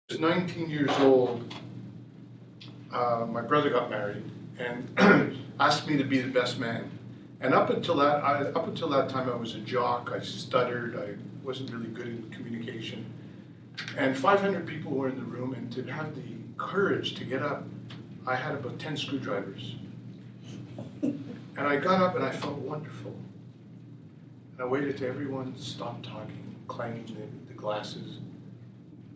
was 19 years old, my brother got married and asked me to be the best man. And up until that time, I was a jock. I stuttered. I wasn't really good in communication. And 500 people were in the room, and to have the courage to get up, I had about 10 screwdrivers. And I got up and I felt wonderful. And I waited till everyone stopped talking, clanging the glasses.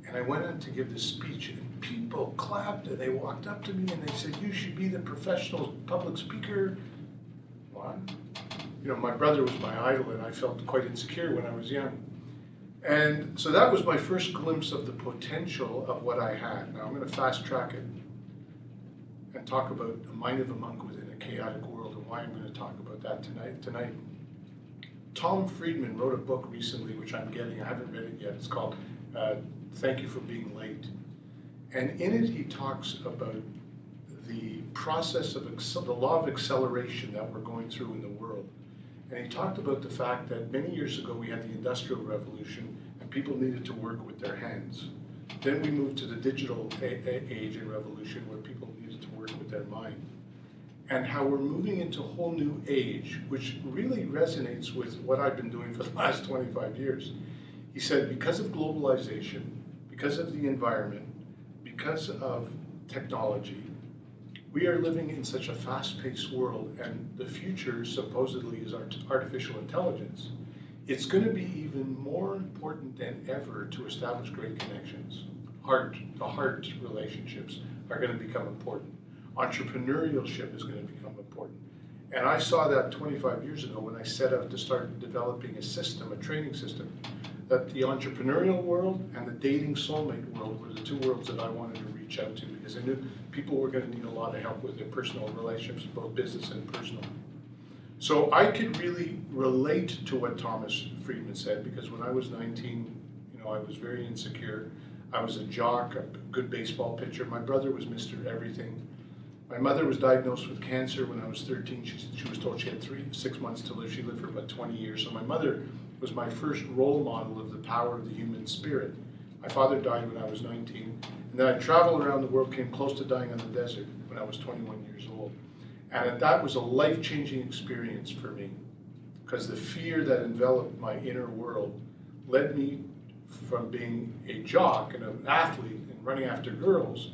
And I went on to give this speech, and people clapped, and they walked up to me and they said, "You should be the professional public speaker." What? You know, my brother was my idol, and I felt quite insecure when I was young. And so that was my first glimpse of the potential of what I had. Now I'm going to fast track it and talk about the mind of a monk within a chaotic world, and why I'm going to talk about that tonight. Tom Friedman wrote a book recently, which I'm getting. I haven't read it yet. It's called Thank You for Being Late. And in it, he talks about the process of the law of acceleration that we're going through in the world. And he talked about the fact that many years ago we had the Industrial Revolution and people needed to work with their hands. Then we moved to the digital age and revolution where people needed to work with their mind. And how we're moving into a whole new age, which really resonates with what I've been doing for the last 25 years. He said, because of globalization, because of the environment, because of technology, we are living in such a fast-paced world, and the future supposedly is artificial intelligence. It's going to be even more important than ever to establish great connections. The heart relationships are going to become important. Entrepreneurship is going to become important. And I saw that 25 years ago when I set out to start developing a system, a training system, that the entrepreneurial world and the dating soulmate world were the two worlds that I wanted to reach out to, because I knew people were going to need a lot of help with their personal relationships, both business and personal. So I could really relate to what Thomas Friedman said, because when I was 19, I was very insecure. I was a jock, a good baseball pitcher. My brother was Mr. Everything. My mother was diagnosed with cancer when I was 13. She was told she had 6 months to live. She lived for about 20 years. So my mother was my first role model of the power of the human spirit. My father died when I was 19. And then I traveled around the world, came close to dying on the desert when I was 21 years old. And that was a life-changing experience for me, because the fear that enveloped my inner world led me from being a jock and an athlete and running after girls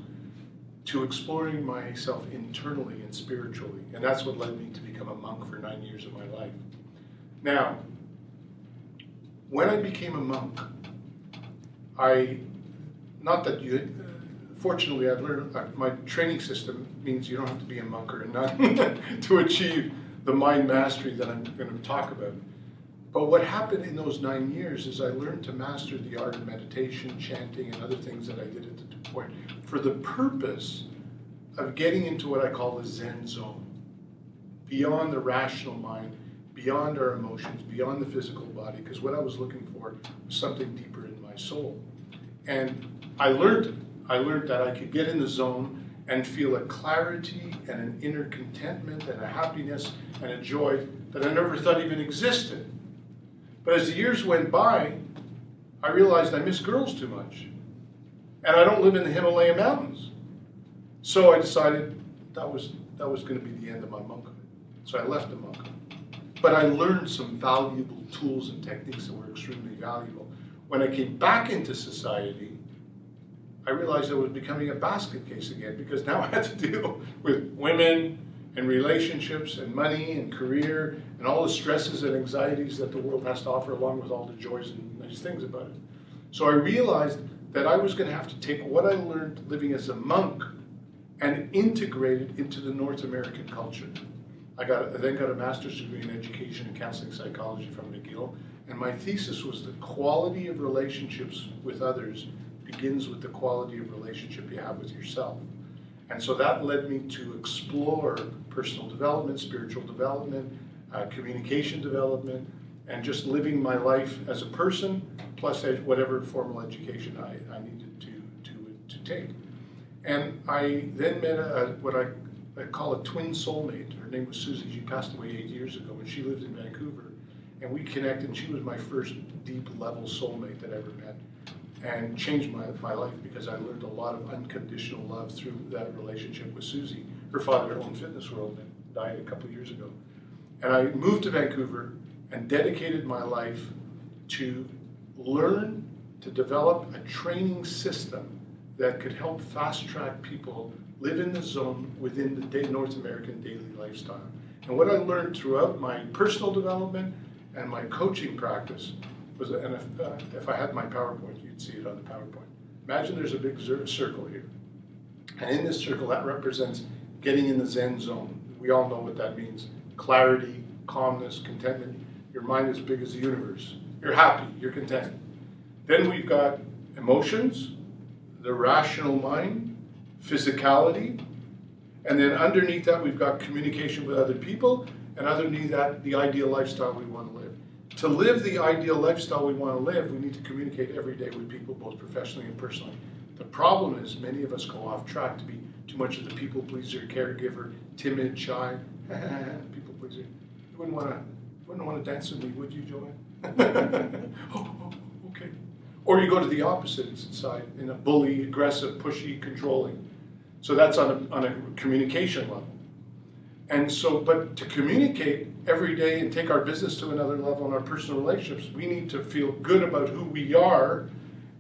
to exploring myself internally and spiritually. And that's what led me to become a monk for 9 years of my life. Now, when I became a monk, fortunately I've learned, my training system means you don't have to be a monk or a nun to achieve the mind mastery that I'm going to talk about. But what happened in those 9 years is I learned to master the art of meditation, chanting, and other things that I did at the point for the purpose of getting into what I call the Zen zone, beyond the rational mind, beyond our emotions, beyond the physical body, because what I was looking for was something deeper in my soul. And I learned it. I learned that I could get in the zone and feel a clarity and an inner contentment and a happiness and a joy that I never thought even existed. But as the years went by, I realized I miss girls too much. And I don't live in the Himalaya mountains. So I decided that was going to be the end of my monkhood. So I left the monkhood. But I learned some valuable tools and techniques that were extremely valuable. When I came back into society, I realized I was becoming a basket case again, because now I had to deal with women and relationships and money and career and all the stresses and anxieties that the world has to offer, along with all the joys and nice things about it. So I realized that I was going to have to take what I learned living as a monk and integrate it into the North American culture. I then got a master's degree in education and counseling psychology from McGill, and my thesis was the quality of relationships with others begins with the quality of relationship you have with yourself. And so that led me to explore personal development, spiritual development, communication development, and just living my life as a person, plus whatever formal education I needed to take. And I then met what I call a twin soulmate. Her name was Susie. She passed away 8 years ago, and she lived in Vancouver. And we connected, and she was my first deep level soulmate that I ever met. and changed my life because I learned a lot of unconditional love through that relationship with Susie. Her father owned Fitness World and died a couple of years ago. And I moved to Vancouver and dedicated my life to learn to develop a training system that could help fast-track people live in the zone within the North American daily lifestyle. And what I learned throughout my personal development and my coaching practice was, and if I had my PowerPoint, you'd see it on the PowerPoint. Imagine there's a big circle here. And in this circle, that represents getting in the Zen zone. We all know what that means. Clarity, calmness, contentment. Your mind is big as the universe. You're happy, you're content. Then we've got emotions, the rational mind, physicality, and then underneath that we've got communication with other people, and underneath that the ideal lifestyle we want to live. To live the ideal lifestyle we want to live, we need to communicate every day with people, both professionally and personally. The problem is many of us go off track to be too much of the people pleaser, caregiver, timid, shy, people pleaser. You wouldn't want to dance with me, would you, Joanne? Oh, okay. Or you go to the opposite side, in a bully, aggressive, pushy, controlling. So that's on a communication level. And so, but to communicate every day and take our business to another level in our personal relationships, we need to feel good about who we are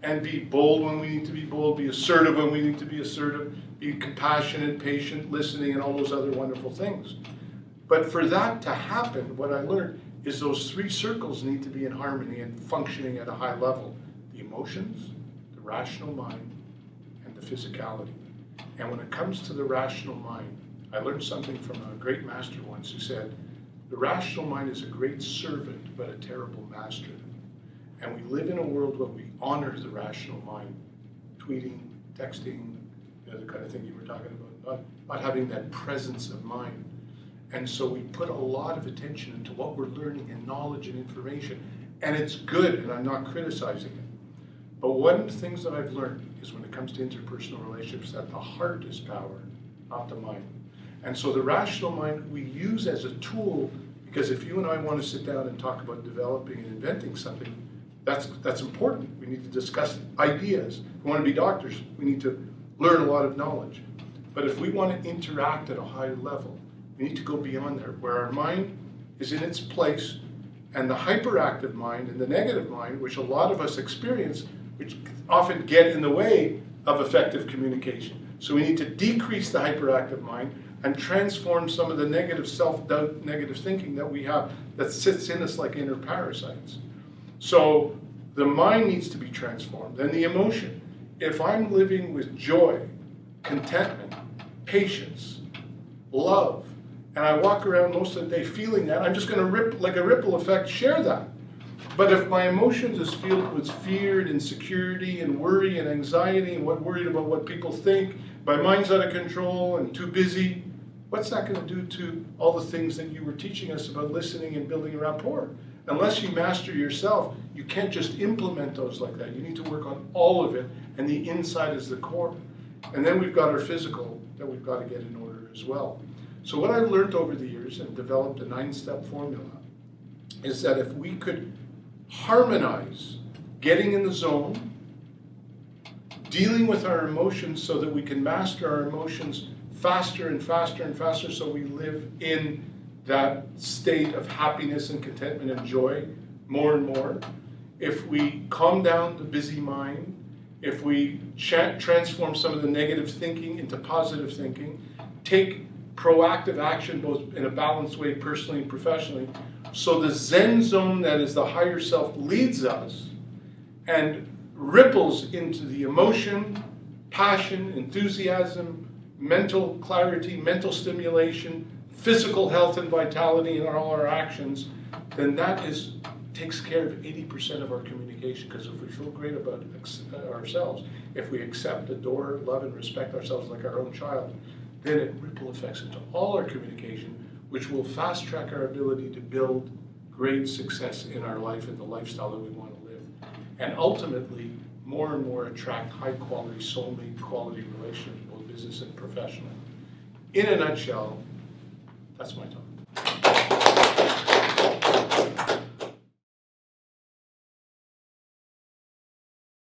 and be bold when we need to be bold, be assertive when we need to be assertive, be compassionate, patient, listening, and all those other wonderful things. But for that to happen, what I learned is those three circles need to be in harmony and functioning at a high level. The emotions, the rational mind, and the physicality. And when it comes to the rational mind, I learned something from a great master once who said, the rational mind is a great servant, but a terrible master. And we live in a world where we honor the rational mind, tweeting, texting, the kind of thing you were talking about, not having that presence of mind. And so we put a lot of attention into what we're learning and knowledge and information. And it's good, and I'm not criticizing it. But one of the things that I've learned is when it comes to interpersonal relationships, that the heart is power, not the mind. And so the rational mind we use as a tool, because if you and I want to sit down and talk about developing and inventing something, that's important. We need to discuss ideas. If we want to be doctors, we need to learn a lot of knowledge. But if we want to interact at a higher level, we need to go beyond there, where our mind is in its place, and the hyperactive mind and the negative mind, which a lot of us experience, which often get in the way of effective communication. So we need to decrease the hyperactive mind and transform some of the negative self-doubt, negative thinking that we have that sits in us like inner parasites. So the mind needs to be transformed. Then the emotion. If I'm living with joy, contentment, patience, love, and I walk around most of the day feeling that, I'm just going to, like a ripple effect, share that. But if my emotions is filled with fear and insecurity and worry and anxiety and worried about what people think, my mind's out of control and too busy, what's that going to do to all the things that you were teaching us about listening and building a rapport? Unless you master yourself, you can't just implement those like that. You need to work on all of it, and the inside is the core. And then we've got our physical that we've got to get in order as well. So what I've learned over the years and developed a 9-step formula is that if we could harmonize getting in the zone, dealing with our emotions so that we can master our emotions faster and faster and faster so we live in that state of happiness and contentment and joy more and more. If we calm down the busy mind, if we transform some of the negative thinking into positive thinking, take proactive action both in a balanced way personally and professionally, so the Zen zone that is the higher self leads us and ripples into the emotion, passion, enthusiasm, mental clarity, mental stimulation, physical health and vitality in all our actions, then that takes care of 80% of our communication. Because if we feel great about ourselves, if we accept, adore, love, and respect ourselves like our own child, then it ripple effects into all our communication, which will fast track our ability to build great success in our life and the lifestyle that we want to live. And ultimately, more and more attract high quality, soulmate quality relationships, both business and professional. In a nutshell, that's my talk.